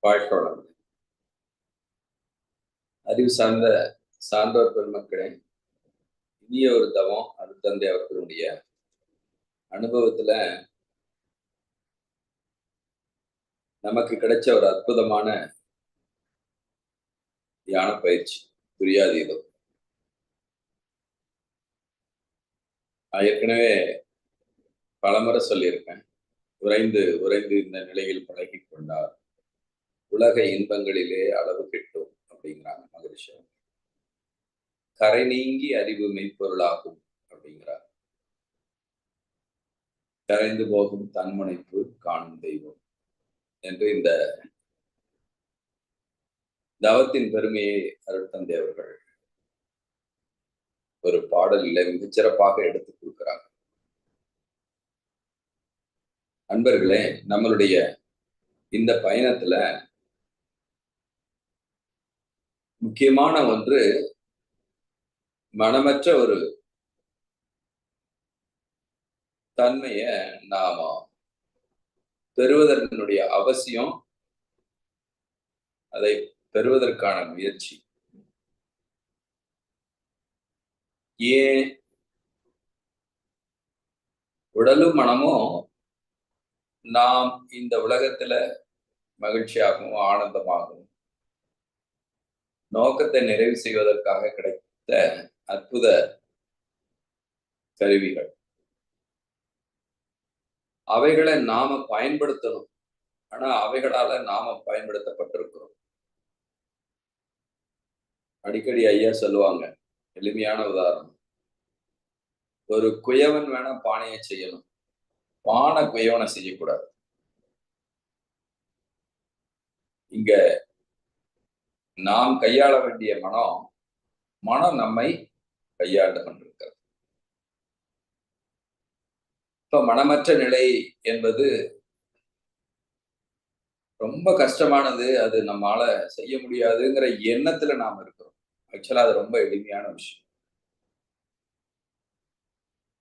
வாழ்க்கோளம். அறிவு சார்ந்த சான்றோர் பெருமக்களே, இனிய ஒரு தவம் அருட்தந்தை அவர்களுடைய அனுபவத்துல நமக்கு கிடைச்ச ஒரு அற்புதமான தியான பயிற்சி துரியாதீதம். நான் ஏற்கனவே பலமுறை சொல்லியிருக்கேன். உறைந்து உறைந்து இந்த நிலையில் பழகிக் கொண்டார் உலக இன்பங்களிலே அளவு கிட்டும் அப்படிங்கிறாங்க மகரிஷி. கரை நீங்கி அறிவு மெய்ப்பொருளாகும் அப்படிங்கிறார். கரைந்து போகும் தன்முனைப்பு காணும் தெய்வம் என்று இந்த தவத்தின் பெருமையை அருட்தந்தை அவர்கள் ஒரு பாடலில் மிகச்சிறப்பாக எடுத்துக் கொடுக்கிறாங்க. அன்பர்களே, நம்மளுடைய இந்த பயணத்துல முக்கியமான ஒன்று மனமற்ற ஒரு தன்மைய நாம பெறுவதற்குடைய அவசியம், அதை பெறுவதற்கான முயற்சி. ஏன் உடலும் மனமும் நாம் இந்த உலகத்துல மகிழ்ச்சியாகவும் ஆனந்தமாகவும் நோக்கத்தை நிறைவு செய்வதற்காக கிடைத்த அற்புத கருவிகள். அவைகளை நாம பயன்படுத்தணும். ஆனா அவைகளால நாம பயன்படுத்தப்பட்டிருக்கிறோம். அடிக்கடி ஐயா சொல்லுவாங்க, எளிமையான உதாரணம். ஒரு குயவன் வேணா பானையை செய்யணும், பானை குயவனை செய்யக்கூடாது. இங்க நாம் கையாள வேண்டிய மனம் நம்மை கையாண்டு கொண்டிருக்கிறது. இப்ப மனமற்ற நிலை என்பது ரொம்ப கஷ்டமானது. அது நம்மால செய்ய முடியாதுங்கிற எண்ணத்துல நாம இருக்கிறோம். ஆக்சுவலா அது ரொம்ப எளிமையான விஷயம்.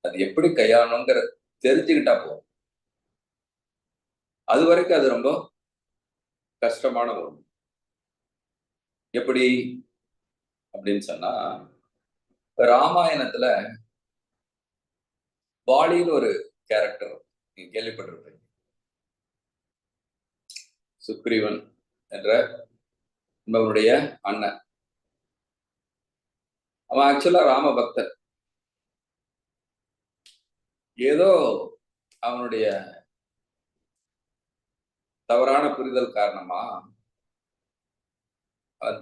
அது எப்படி கையாளணுங்கிற தெரிஞ்சுக்கிட்டா போதும். அது வரைக்கும் அது ரொம்ப கஷ்டமான ஒண்ணு. எப்படி அப்படின்னு சொன்னா, ராமாயணத்துல வாலின்னு ஒரு கேரக்டர் நீங்க கேள்விப்பட்டிருப்பீங்க. சுக்ரீவன் என்ற என்பவனுடைய அண்ணன். அவன் ஆக்சுவலா ராம பக்தர். ஏதோ அவனுடைய தவறான புரிதல் காரணமா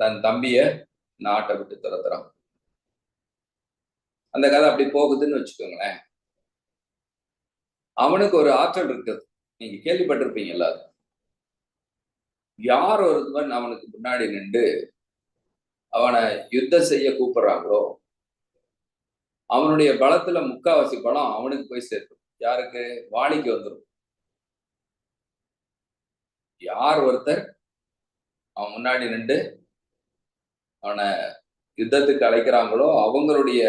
தன் தம்பிய நாட்டை விட்டு துரத்துறான். அந்த கதை அப்படி போகுதுன்னு வச்சுக்கோங்களேன். அவனுக்கு ஒரு ஆற்றல் இருக்குது. நீங்க கேள்விப்பட்டிருப்பீங்கல்ல. யார் ஒருவன் அவனுக்கு முன்னாடி நின்று அவனை யுத்தம் செய்ய கூப்பிடுறாங்களோ, அவனுடைய பலத்துல முக்காவாசி பலம் அவனுக்கு போய் சேர்க்கும். யாருக்கு? வாலிக்கு வந்துடும். யார் ஒருத்தர் அவன் முன்னாடி நின்று அவனை யுத்தத்துக்கு அழைக்கிறாங்களோ, அவங்களுடைய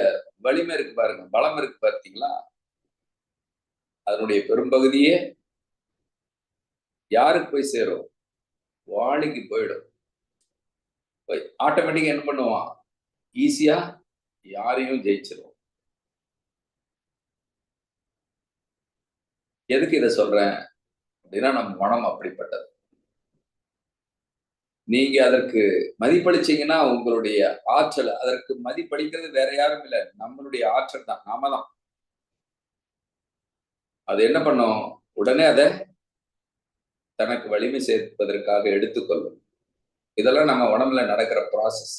வலிமை இருக்கு பாருங்க, பலம் இருக்கு பார்த்தீங்களா, அதனுடைய பெரும்பகுதியே யாருக்கு போய் சேரும்? வாலிக்கு போயிடும். ஆட்டோமேட்டிக்கா என்ன பண்ணுவான்? ஈஸியா யாரையும் ஜெயிச்சிருவான். எதுக்கு இதை சொல்றேன் அப்படின்னா, நம்ம மனம் அப்படிப்பட்டது. நீங்க அதற்கு மதிப்பளிச்சீங்கன்னா உங்களுடைய ஆற்றல், அதற்கு மதிப்பளிக்கிறது வேற யாரும் இல்லை, நம்மளுடைய ஆற்றல் தான், நாம தான். அது என்ன பண்ணும்? உடனே அதை தனக்கு வலிமை சேர்ப்பதற்காக எடுத்துக்கொள்ளும். இதெல்லாம் நம்ம உடம்புல நடக்கிற ப்ராசஸ்.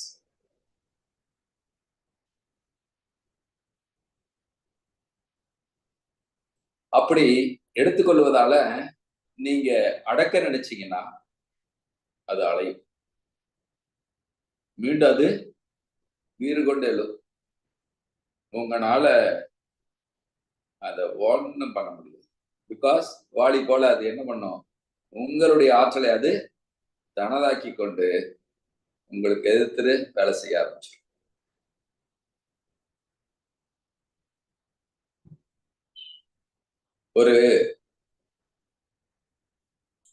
அப்படி எடுத்துக்கொள்வதால நீங்க அடக்க நினைச்சீங்கன்னா அது அலையும். மீண்டும் அது வீறு கொண்டு எழும். உங்களால அதை ஒன்றும் பண்ண முடியாது. பிகாஸ் வாலி போல அது என்ன பண்ணும்? உங்களுடைய ஆற்றலை அது தனதாக்கி கொண்டு உங்களுக்கு எதிர்த்து வேலை செய்ய ஆரம்பிச்சிடும். ஒரு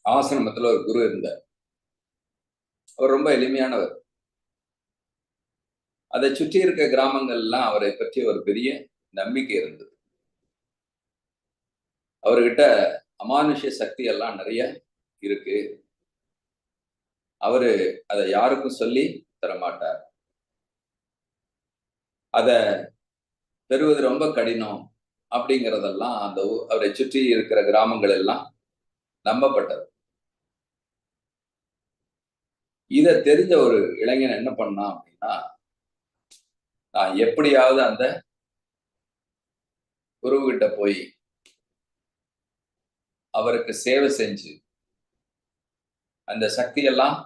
ஆசிரமத்துல ஒரு குரு இருந்தார். அவர் ரொம்ப எளிமையானவர். அதை சுற்றி இருக்க கிராமங்கள்லாம் அவரை பற்றி ஒரு பெரிய நம்பிக்கை இருந்தது. அவர்கிட்ட அமானுஷ்ய சக்தி எல்லாம் நிறைய இருக்கு. அவரு அதை யாருக்கும் சொல்லி தரமாட்டார். அத பெறுவது ரொம்ப கடினம் அப்படிங்கிறதெல்லாம் அந்த அவரை சுற்றி இருக்கிற கிராமங்கள் எல்லாம் நம்பப்பட்டது. இத தெரிஞ்ச ஒரு இளைஞன் என்ன பண்ணான் அப்படின்னா, நான் எப்படியாவது அந்த குருவுகிட்ட போய் அவருக்கு சேவை செஞ்சு அந்த சக்தியெல்லாம்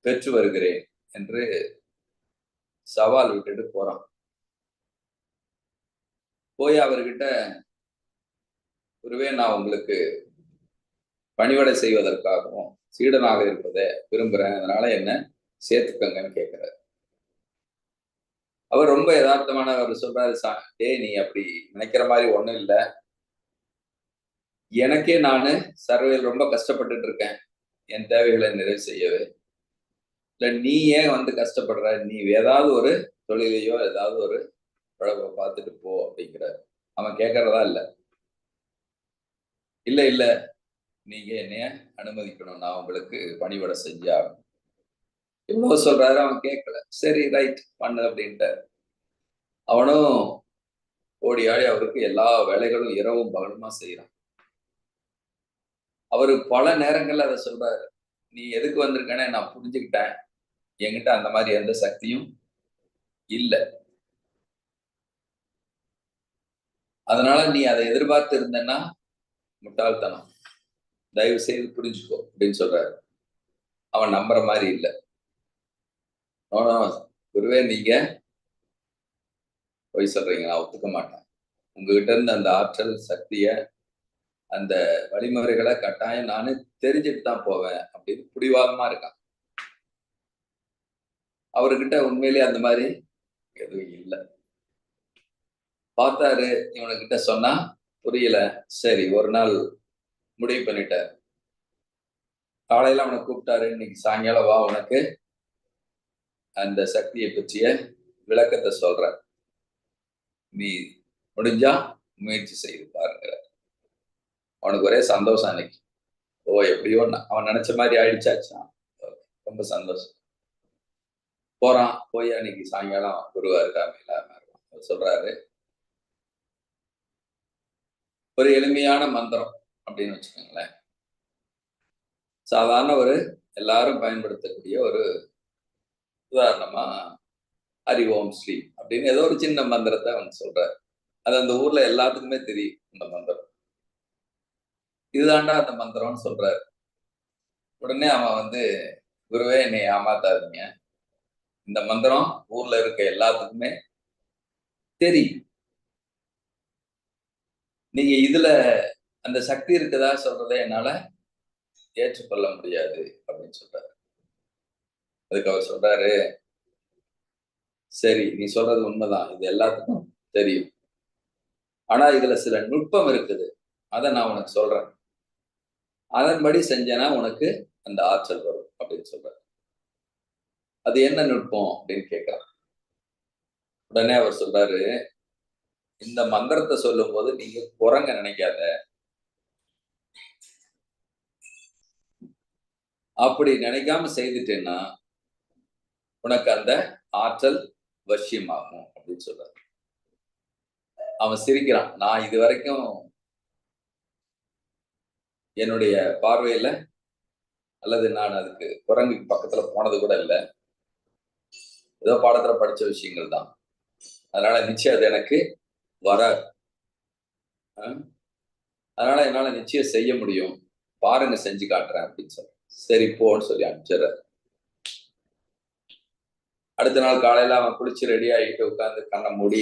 பெற்று வருகிறேன் என்று சவால் விட்டுட்டு போறான். போய் அவர்கிட்ட, குருவே, நான் உங்களுக்கு பணிவிடை செய்வதற்காகவும் சீடனாக இருப்பதை விரும்புறேன், அதனால என்ன சேர்த்துக்கங்கன்னு கேட்கிறாரு. அவர் ரொம்ப யதார்த்தமான அவர் சொல்றாரு, டேய், நீ அப்படி நினைக்கிற மாதிரி ஒண்ணும் இல்லை. எனக்கே நானு சர்வையில் ரொம்ப கஷ்டப்பட்டுட்டு இருக்கேன் என் தேவைகளை நிறைவு செய்யவே. இல்ல, நீ ஏன் வந்து கஷ்டப்படுற? நீ ஏதாவது ஒரு தொழிலையோ ஏதாவது ஒரு பழப்ப பார்த்துட்டு போ அப்படிங்கிறார். அவன் கேட்கறதா இல்ல. இல்ல இல்ல, நீங்க என்னைய அனுமதிக்கணும், நான் உங்களுக்கு பணிவிட செஞ்சாகணும். இவ்வளவு சொல்றாரு, அவன் கேட்கல. சரி, ரைட், பண்ணு அப்படின்ட்டு அவனும் ஓடி ஆடி அவருக்கு எல்லா வேலைகளும் இரவும் பகலுமா செய்யறான். அவரு பல நேரங்கள்ல அதை சொல்றாரு, நீ எதுக்கு வந்திருக்கேன்னு நான் புரிஞ்சுக்கிட்டேன், என்கிட்ட அந்த மாதிரி எந்த சக்தியும் இல்ல, அதனால நீ அதை எதிர்பார்த்து இருந்தேன்னா முட்டாள்தனம், தயவு செய்து புரிஞ்சுக்கோ அப்படின்னு சொல்றாரு. அவன் நம்புற மாதிரி இல்ல. குருவே, நீங்க பொய் சொல்றீங்க, நான் ஒத்துக்க மாட்டேன். உங்ககிட்ட இருந்து அந்த ஆற்றல் சக்திய அந்த வழிமுறைகளை கட்டாயம் நானு தெரிஞ்சுட்டு தான் போவேன் அப்படின்னு பிடிவாதமா இருக்கான். அவர்கிட்ட உண்மையிலேயே அந்த மாதிரி எதுவும் இல்லை. பார்த்தாரு, இவனுக்கிட்ட சொன்னா புரியல. சரி, ஒரு நாள் முடிவு பண்ணிட்டார். காலையில அவனை கூப்பிட்டாரு, இன்னைக்கு சாயங்காலம் வா, உனக்கு அந்த சக்தியை பற்றிய விளக்கத்தை சொல்ற, நீ முடிஞ்சா முயற்சி செய்து பாருங்க. அவனுக்கு ஒரே சந்தோஷம் அன்னைக்கு. ஓ, எப்படியோ அவன் நினைச்ச மாதிரி ஆயிடுச்சாச்சான். ரொம்ப சந்தோஷம். போறான். போய் அன்னைக்கு சாயங்காலம் குருவா இருக்காம சொல்றாரு, ஒரு எளிமையான மந்திரம் அப்படின்னு வச்சுக்கோங்களேன். சாதாரண ஒரு எல்லாரும் பயன்படுத்தக்கூடிய ஒரு உதாரணமா ஹரி ஓம் ஸ்ரீ அப்படின்னு ஏதோ ஒரு சின்ன மந்திரத்தை அவன் சொல்றாரு. அது அந்த ஊர்ல எல்லாத்துக்குமே தெரியும் இந்த மந்திரம். இதுதாண்டா அந்த மந்திரம்னு சொல்றாரு. உடனே அவன் வந்து, குருவே, என்னை ஏமாத்தாதீங்க, இந்த மந்திரம் ஊர்ல இருக்க எல்லாத்துக்குமே தெரியும், நீங்க இதுல அந்த சக்தி இருக்குதா சொல்றதை என்னால ஏற்றுக்கொள்ள முடியாது அப்படின்னு சொல்றாரு. அதுக்கு அவர் சொல்றாரு, சரி, நீ சொல்றது உண்மைதான், இது எல்லாத்துக்கும் தெரியும், ஆனா இதுல சில நுட்பம் இருக்குது, அதை நான் உனக்கு சொல்றேன், அதன்படி செஞ்சேன்னா உனக்கு அந்த ஆற்றல் வரும் அப்படின்னு சொல்றாரு. அது என்ன நுட்பம் அப்படின்னு கேட்கிறான். உடனே அவர் சொல்றாரு, இந்த மந்திரத்தை சொல்லும் போது நீங்க குரங்க நினைக்காத, அப்படி நினைக்காம செய்துட்டேன்னா உனக்கு அந்த ஆற்றல் வசியமாகும் அப்படின்னு சொல்றாரு. அவன் சிரிக்கிறான். நான் இது வரைக்கும் என்னுடைய பார்வையில அல்லது நான் அதுக்கு குரங்குக்கு பக்கத்துல போனது கூட இல்லை, ஏதோ பாடத்துல படிச்ச விஷயங்கள் தான், அதனால நிச்சயம் அது எனக்கு வராது, அதனால என்னால நிச்சயம் செய்ய முடியும், பாருங்க செஞ்சு காட்டுறேன் அப்படின்னு சொல்றேன். சரி, போன்னு சொல்லி அனுப்பிச்சிடுறாரு. அடுத்த நாள் காலையில அவன் குளிச்சு ரெடி ஆகிட்டு உட்காந்து கண்ணை மூடி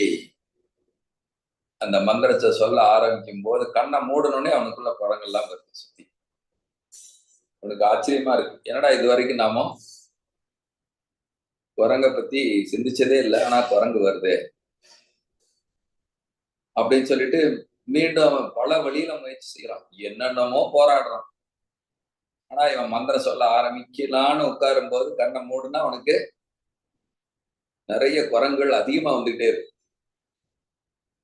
அந்த மந்திரத்தை சொல்ல ஆரம்பிக்கும் போது கண்ணை மூடணுன்னே அவனுக்குள்ள குரங்கெல்லாம் வருது சுத்தி. அவனுக்கு ஆச்சரியமா இருக்கு, என்னடா இது வரைக்கும் நாம குரங்க பத்தி சிந்திச்சதே இல்லை, ஆனா குரங்கு வருது அப்படின்னு சொல்லிட்டு மீண்டும் அவன் பல வழியில முயற்சி செய்யறான், என்னென்னமோ போராடுறான். ஆனா இவன் மந்திரம் சொல்ல ஆரம்பிக்கலான்னு உட்காரும் போது கண்ணை மூடுனா அவனுக்கு நிறைய குரங்குகள் அதிகமா வந்துகிட்டே இருக்கு.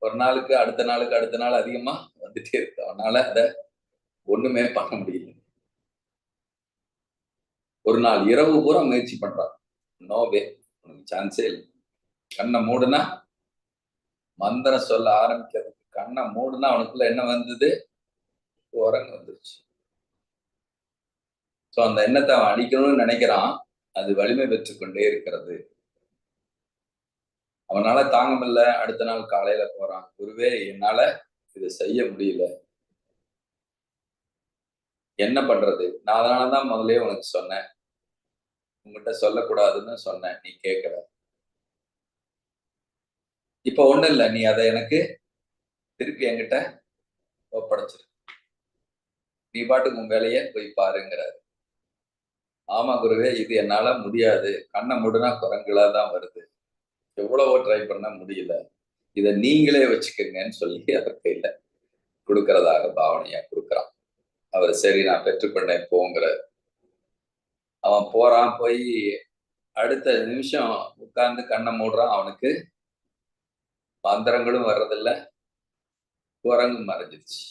ஒரு நாளுக்கு அடுத்த நாளுக்கு அடுத்த நாள் அதிகமா வந்துட்டே இருக்கு. அவனால அத ஒண்ணுமே பண்ண முடியல. ஒரு நாள் இரவு பூரா முயற்சி பண்றான். நோ வே, உனக்கு சான்ஸே இல்லை. கண்ணை மூடுனா மந்திரம் சொல்ல ஆரம்பிக்கிறது. கண்ணை மூடுனா அவனுக்குள்ள என்ன வந்தது? குரங்கு வந்துருச்சு. சோ அந்த எண்ணத்தை அவன் அடிக்கணும்னு நினைக்கிறான். அது வலிமை பெற்றுக் கொண்டே இருக்கிறது. அவனால தாங்க முடியல. அடுத்த நாள் காலையில போறான். குருவே, என்னால இதை செய்ய முடியல, என்ன பண்றது? நான் அதனாலதான் முதலே உனக்கு சொன்னேன், உங்ககிட்ட சொல்லக்கூடாதுன்னு சொன்னேன், நீ கேட்கல. இப்ப ஒண்ணு இல்ல, நீ அதை எனக்கு திருப்பி என்கிட்ட ஒப்படைச்சிரு. நீ பாட்டுக்கு உன் வேலையை போய் பாருங்கிறாரு. ஆமா குருவே, இது என்னால முடியாது. கண்ணை மூடுனா குரங்குகளா தான் வருது. எவ்வளவோ ட்ரை பண்ண முடியல. இதை நீங்களே வச்சுக்கோங்கன்னு சொல்லி அவர் கையில கொடுக்கறதாக பாவனையா கொடுக்குறான். அவர் சரி, நான் பெற்றுக்கொண்டேன் போங்கிற. அவன் போறான். போய் அடுத்த நிமிஷம் உட்கார்ந்து கண்ணை மூடுறான். அவனுக்கு மந்திரங்களும் வர்றதில்ல, குரங்கும் மறைஞ்சிருச்சு.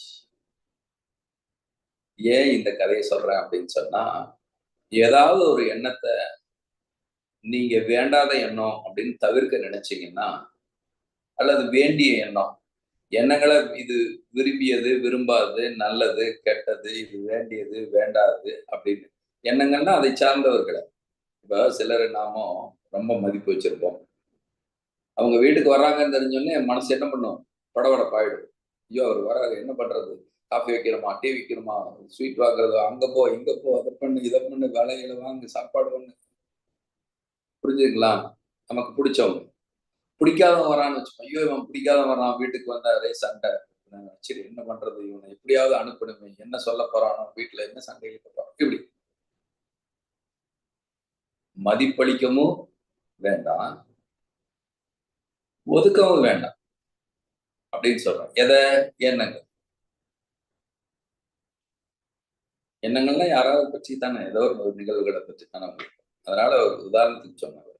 ஏன் இந்த கதையை சொல்றேன் அப்படின்னு சொன்னா, ஏதாவது ஒரு எண்ணத்தை நீங்க வேண்டாத எண்ணம் அப்படின்னு தவிர்க்க நினைச்சீங்கன்னா, அல்லது வேண்டிய எண்ணம், எண்ணங்களை இது விரும்பியது, விரும்பாதது, நல்லது, கெட்டது, இது வேண்டியது, வேண்டாது அப்படின்னு எண்ணங்கள்னா அதை சார்ந்தவர்களை. இப்ப சிலர் நாமும் ரொம்ப மதிப்பு வச்சிருப்போம். அவங்க வீட்டுக்கு வர்றாங்கன்னு தெரிஞ்சோடனே மனசு என்ன பண்ணும்? படபடப்பாயிடும். ஐயோ, அவர் வராது, என்ன பண்றது? காஃபி வைக்கணுமா, டீ வைக்கணுமா, ஸ்வீட் வாங்குறது, அங்க போ, இங்க போ, அதை பண்ணு, இதை பண்ணு, வேலைகளை வாங்கு, சாப்பாடு பண்ணு. புரிஞ்சுங்களா? நமக்கு பிடிச்சவங்க. பிடிக்காதவன் வரான்னு வச்சுக்கோ, ஐயோ இவன் பிடிக்காதவன் வரான், வீட்டுக்கு வந்தாரே சண்டை. சரி, என்ன பண்றது? இவனை எப்படியாவது அனுப்பணுமே, என்ன சொல்ல போறானோ, வீட்டுல என்ன சண்டையில் போறான், இப்படி மதிப்பளிக்கவும் வேண்டாம், ஒதுக்கவும் வேண்டாம் அப்படின்னு சொல்றேன். எதை? எண்ணங்கள். எண்ணங்கள்னா யாராவது பற்றி தானே, ஏதோ ஒரு நிகழ்வுகளை பற்றி தானே உங்களுக்கு. அதனால ஒரு உதாரணத்துக்கு சொன்னாங்க.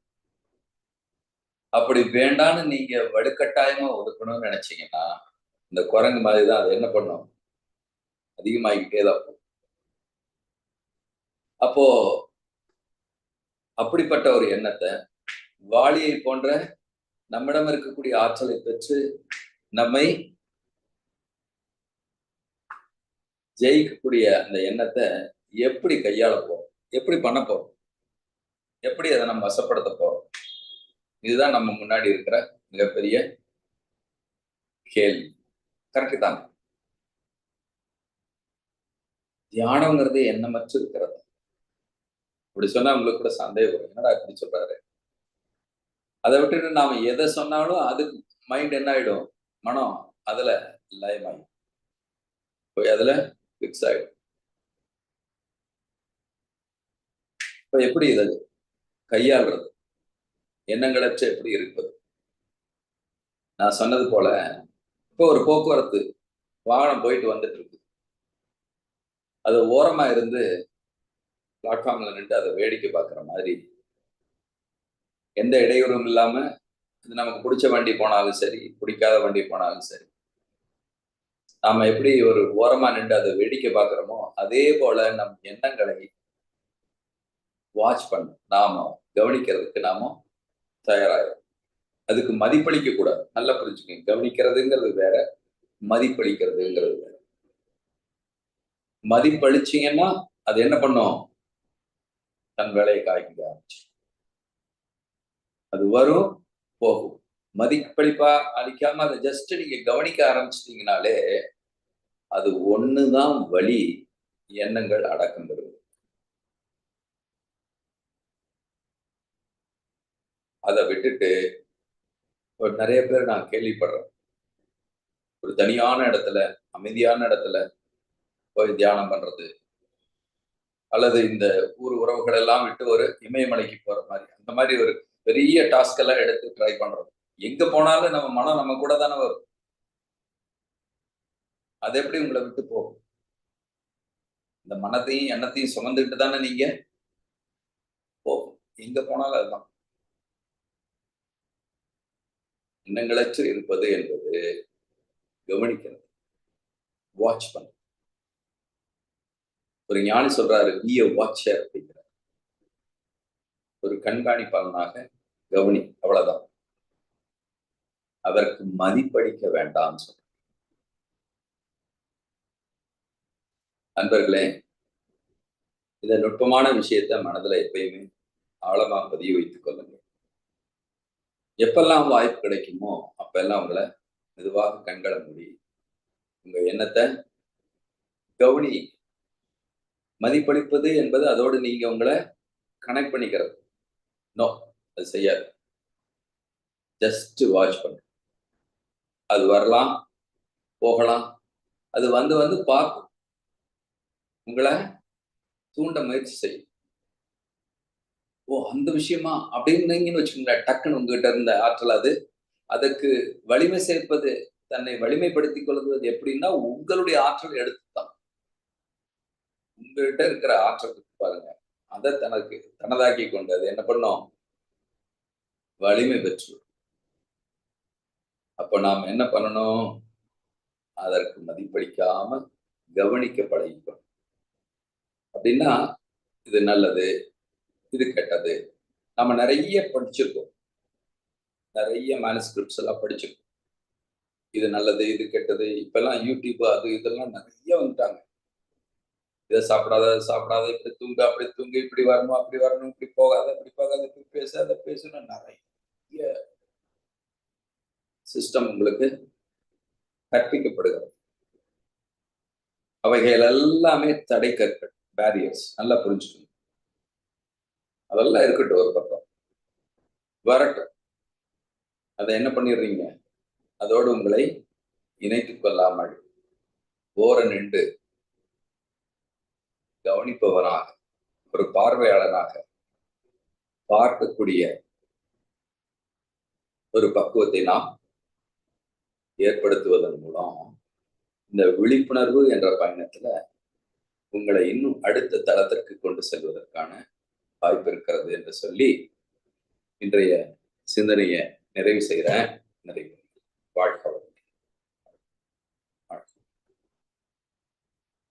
அப்படி வேண்டான்னு நீங்க வலுக்கட்டாயமா ஒதுக்கணும்னு நினைச்சீங்கன்னா, இந்த குரங்கு மாதிரிதான் அது என்ன பண்ணும்? அதிகமாகிக்கிட்டே தான் போகும். அப்போ அப்படிப்பட்ட ஒரு எண்ணத்தை வாளியை போன்ற நம்மிடம் இருக்கக்கூடிய ஆற்றலை பெற்று நம்மை ஜெயிக்கக்கூடிய அந்த எண்ணத்தை எப்படி கையாள போறோம்? எப்படி பண்ண போறோம்? எப்படி அதை நம்ம வசப்படுத்த போறோம்? இதுதான் நம்ம முன்னாடி இருக்கிற மிகப்பெரிய கேள்வி. கரெக்ட் தாங்க. தியானம்ங்கிறது எண்ணமற்று இருக்கிறது. அப்படி சொன்னா உங்களுக்கு கூட சந்தேகம் வரும். என்னடா இப்படி சொல்றாரு? அதை விட்டுட்டு நாம எதை சொன்னாலும் அதுக்கு மைண்ட் என்ன ஆயிடும்? மனம் அதுல லயமாயிடும், போய் அதுல பிக்ஸ் ஆயிடும். இப்ப எப்படி இதை கையாள்றது? எண்ணங்களற்ற எப்படி இருப்பது? நான் சொன்னது போல, இப்போ ஒரு போக்குவரத்து வாகனம் போயிட்டு வந்துட்டு இருக்கு. அது ஓரமா இருந்து பிளாட்ஃபார்ம்ல நின்று அதை வேடிக்கை பார்க்குற மாதிரி, எந்த இடையூறும் இல்லாம, இது நமக்கு பிடிச்ச வண்டி போனாலும் சரி, பிடிக்காத வண்டி போனாலும் சரி, நாம எப்படி ஒரு ஓரமா நின்று அதை வேடிக்கை பார்க்கிறோமோ, அதே போல நம் எண்ணங்களை வாட்ச் பண்ண, நாம கவனிக்கிறதுக்கு நாம தயாராகும். அதுக்கு மதிப்பளிக்க கூடாது. நல்லா புரிஞ்சுக்கங்க. கவனிக்கிறதுங்கிறது வேற, மதிப்பளிக்கிறதுங்கிறது வேற. மதிப்பளிச்சீங்கன்னா அது என்ன பண்ணும்? தன் வேலையை காய்க்க ஆரம்பிச்சு. அது வரும், போகும். மதிப்பளிப்பா அளிக்காம அதை ஜஸ்ட் நீங்க கவனிக்க ஆரம்பிச்சிட்டீங்கனாலே, அது ஒண்ணுதான் வழி, எண்ணங்கள் அடக்கம் பெறுவது. அதை விட்டுட்டு ஒரு நிறைய பேர் நான் கேள்விப்படுறேன். ஒரு தனியான இடத்துல, அமைதியான இடத்துல போய் தியானம் பண்றது, அல்லது இந்த ஊர் உறவுகள் எல்லாம் விட்டு ஒரு இமயமலைக்கு போற மாதிரி, அந்த மாதிரி ஒரு பெரிய டாஸ்க் எல்லாம் எடுத்து ட்ரை பண்றது. எங்க போனாலும் நம்ம மனம் நம்ம கூட தானே வரும். அது எப்படி உங்களை விட்டு போகும்? இந்த மனத்தையும் எண்ணத்தையும் சுமந்துக்கிட்டு தானே நீங்க போகும். எங்க போனாலும் அதுதான். எண்ணங்களற்று இருப்பது என்பது கவனிக்கிறது, வாட்ச் பண்ண. ஒரு ஞானி சொல்றாரு, பி எ வாட்சர் அப்படிங்கிறார். ஒரு கண்காணிப்பாளனாக கவனி, அவ்வளவுதான். அதற்கு மதிப்பளிக்க வேண்டாம் சொல்ற. நண்பர்களே, இந்த நுட்பமான விஷயத்த மனதுல எப்பயுமே ஆழமா பதிய வைத்துக் கொள்ளுங்க. எப்பெல்லாம் வாய்ப்பு கிடைக்குமோ அப்பெல்லாம் உங்களை மெதுவாக கண்களை மூடி உங்க எண்ணத்தை கவனி. மதிப்பளிப்பது என்பது அதோடு நீங்க உங்களை கனெக்ட் பண்ணிக்கிறது. நோ, அது செய்யாது. ஜஸ்ட் வாட்ச் பண்ணு. அது வரலாம், போகலாம். அது வந்து வந்து பார்க்கும். உங்களை தூண்ட முயற்சி செய்யும். ஓ, அந்த விஷயமா அப்படின்னு வச்சுக்கோங்களேன். டக்குன்னு உங்ககிட்ட இருந்த ஆற்றல் அது. அதற்கு வலிமை சேர்ப்பது, தன்னை வலிமைப்படுத்திக் கொள்வது எப்படின்னா, உங்களுடைய ஆற்றல் எடுத்துதான். உங்ககிட்ட இருக்கிற ஆற்றல் பாருங்க, அதை தனக்கு தனதாக்கி கொண்டு அது என்ன பண்ணும், வலிமை பெற்று. அப்ப நாம் என்ன பண்ணணும், அதற்கு மதிப்பளிக்காம கவனிக்க பழகிக்கணும். அப்படின்னா இது நல்லது, இது கெட்டது. நம்ம நிறைய படிச்சிருக்கோம், நிறைய மேனுஸ்கிரிப்ட்ஸ் எல்லாம் படிச்சிருக்கோம். இது நல்லது, இது கெட்டது. இப்பெல்லாம் யூடியூப் அது இதெல்லாம் நிறைய வந்துட்டாங்க. இதை சாப்பிடாத, அதை சாப்பிடாத, இப்படி தூங்க, அப்படி தூங்க, இப்படி வரணும், அப்படி வரணும், இப்படி போகாத, அப்படி போகாத, இப்படி பேச, அதை பேசணும். நிறைய சிஸ்டம் உங்களுக்கு கற்பிக்கப்படுகிறது. அவைகள் எல்லாமே தடை கற்கள், பேரியர்ஸ். நல்லா புரிஞ்சுக்கணும். அதெல்லாம் இருக்கட்டும் ஒரு பக்கம், வரட்டும். அதை என்ன பண்ணிடுறீங்க, அதோடு உங்களை இணைத்துக் கொள்ளாமல் ஓர நின்று கவனிப்பவனாக, ஒரு பார்வையாளனாக பார்க்கக்கூடிய ஒரு பக்குவத்தை நாம் ஏற்படுத்துவதன் மூலம் இந்த விழிப்புணர்வு என்ற பயணத்துல உங்களை இன்னும் அடுத்த தளத்திற்கு கொண்டு செல்வதற்கான வாய்ப்பு இருக்கிறது என்று சொல்லி இன்றைய சிந்தனையை நிறைவு செய்கிறேன். நிறைவு வாழ்க்கை.